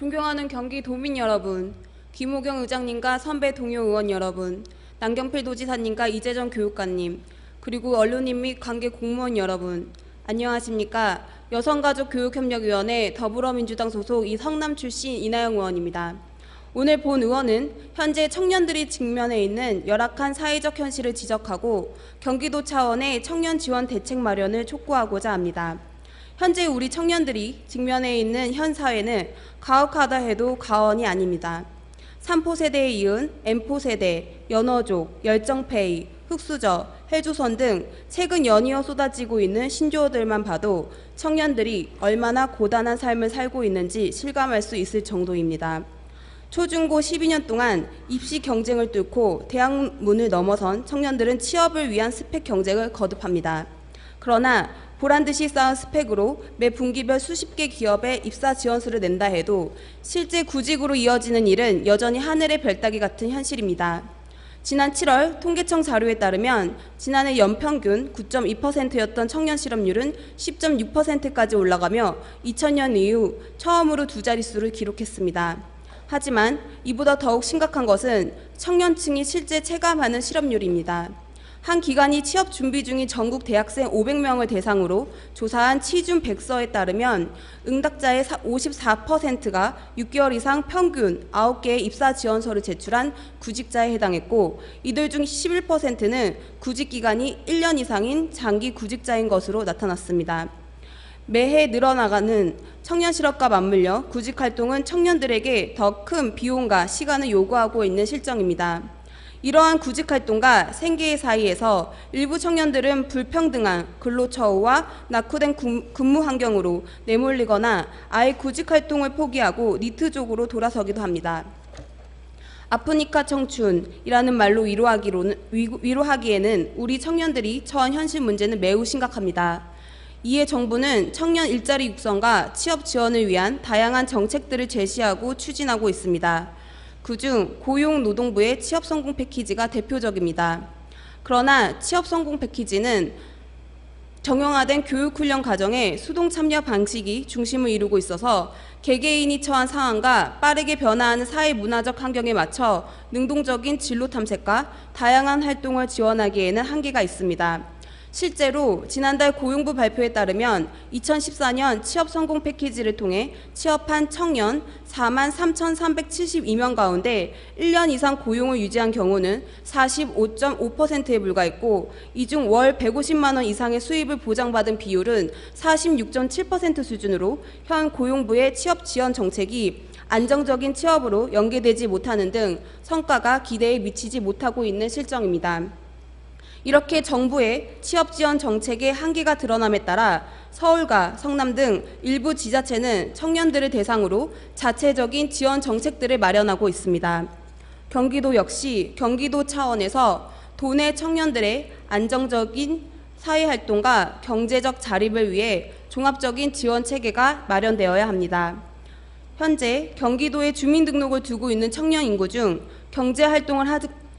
존경하는 경기도민 여러분, 김호경 의장님과 선배 동료 의원 여러분, 남경필 도지사님과 이재정 교육관님, 그리고 언론인 및 관계 공무원 여러분, 안녕하십니까? 여성가족교육협력위원회 더불어민주당 소속 성남 출신 이나영 의원입니다. 오늘 본 의원은 현재 청년들이 직면해 있는 열악한 사회적 현실을 지적하고 경기도 차원의 청년 지원 대책 마련을 촉구하고자 합니다. 현재 우리 청년들이 직면해 있는 현 사회는 가혹하다 해도 과언이 아닙니다. 3포 세대에 이은 M포 세대, 연어족, 열정페이, 흑수저, 헬조선 등 최근 연이어 쏟아지고 있는 신조어들만 봐도 청년들이 얼마나 고단한 삶을 살고 있는지 실감할 수 있을 정도입니다. 초중고 12년 동안 입시 경쟁을 뚫고 대학 문을 넘어선 청년들은 취업을 위한 스펙 경쟁을 거듭합니다. 그러나 보란듯이 쌓은 스펙으로 매 분기별 수십 개 기업에 입사 지원서를 낸다 해도 실제 구직으로 이어지는 일은 여전히 하늘의 별 따기 같은 현실입니다. 지난 7월 통계청 자료에 따르면 지난해 연평균 9.2%였던 청년 실업률은 10.6%까지 올라가며 2000년 이후 처음으로 두 자릿수를 기록했습니다. 하지만 이보다 더욱 심각한 것은 청년층이 실제 체감하는 실업률입니다. 한 기관이 취업 준비 중인 전국 대학생 500명을 대상으로 조사한 취준 백서에 따르면 응답자의 54%가 6개월 이상 평균 9개의 입사 지원서를 제출한 구직자에 해당했고 이들 중 11%는 구직 기간이 1년 이상인 장기 구직자인 것으로 나타났습니다. 매해 늘어나가는 청년 실업과 맞물려 구직 활동은 청년들에게 더 큰 비용과 시간을 요구하고 있는 실정입니다. 이러한 구직 활동과 생계의 사이에서 일부 청년들은 불평등한 근로처우와 낙후된 근무 환경으로 내몰리거나 아예 구직 활동을 포기하고 니트족으로 돌아서기도 합니다. 아프니까 청춘이라는 말로 위로하기에는 우리 청년들이 처한 현실 문제는 매우 심각합니다. 이에 정부는 청년 일자리 육성과 취업 지원을 위한 다양한 정책들을 제시하고 추진하고 있습니다. 그중 고용노동부의 취업성공 패키지가 대표적입니다. 그러나 취업성공 패키지는 정형화된 교육훈련 과정의 수동 참여 방식이 중심을 이루고 있어서 개개인이 처한 상황과 빠르게 변화하는 사회 문화적 환경에 맞춰 능동적인 진로 탐색과 다양한 활동을 지원하기에는 한계가 있습니다. 실제로 지난달 고용부 발표에 따르면 2014년 취업성공 패키지를 통해 취업한 청년 43,372명 가운데 1년 이상 고용을 유지한 경우는 45.5%에 불과했고 이 중 월 150만 원 이상의 수입을 보장받은 비율은 46.7% 수준으로 현 고용부의 취업 지원 정책이 안정적인 취업으로 연계되지 못하는 등 성과가 기대에 미치지 못하고 있는 실정입니다. 이렇게 정부의 취업 지원 정책의 한계가 드러남에 따라 서울과 성남 등 일부 지자체는 청년들을 대상으로 자체적인 지원 정책들을 마련하고 있습니다. 경기도 역시 경기도 차원에서 도내 청년들의 안정적인 사회활동과 경제적 자립을 위해 종합적인 지원 체계가 마련되어야 합니다. 현재 경기도에 주민등록을 두고 있는 청년 인구 중 경제활동을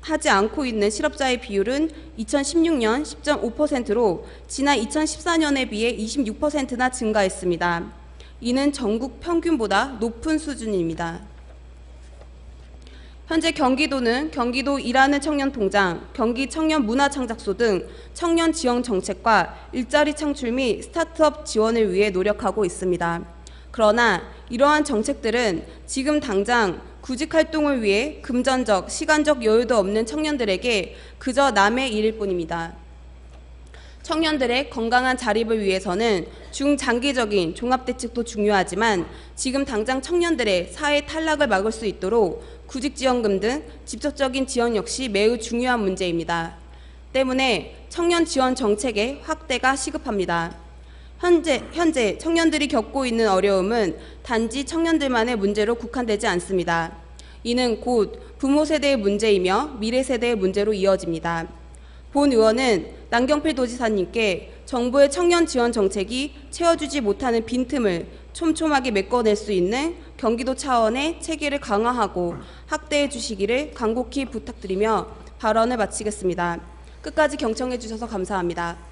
하지 않고 있는 실업자의 비율은 2016년 10.5%로 지난 2014년에 비해 26%나 증가했습니다. 이는 전국 평균보다 높은 수준입니다. 현재 경기도는 경기도 일하는 청년 통장, 경기 청년 문화창작소 등 청년 지원 정책과 일자리 창출 및 스타트업 지원을 위해 노력하고 있습니다. 그러나 이러한 정책들은 지금 당장 구직 활동을 위해 금전적, 시간적 여유도 없는 청년들에게 그저 남의 일일 뿐입니다. 청년들의 건강한 자립을 위해서는 중장기적인 종합대책도 중요하지만 지금 당장 청년들의 사회 탈락을 막을 수 있도록 구직지원금 등 직접적인 지원 역시 매우 중요한 문제입니다. 때문에 청년 지원 정책의 확대가 시급합니다. 현재 청년들이 겪고 있는 어려움은 단지 청년들만의 문제로 국한되지 않습니다. 이는 곧 부모 세대의 문제이며 미래 세대의 문제로 이어집니다. 본 의원은 남경필 도지사님께 정부의 청년 지원 정책이 채워주지 못하는 빈틈을 촘촘하게 메꿔낼 수 있는 경기도 차원의 체계를 강화하고 확대해 주시기를 간곡히 부탁드리며 발언을 마치겠습니다. 끝까지 경청해 주셔서 감사합니다.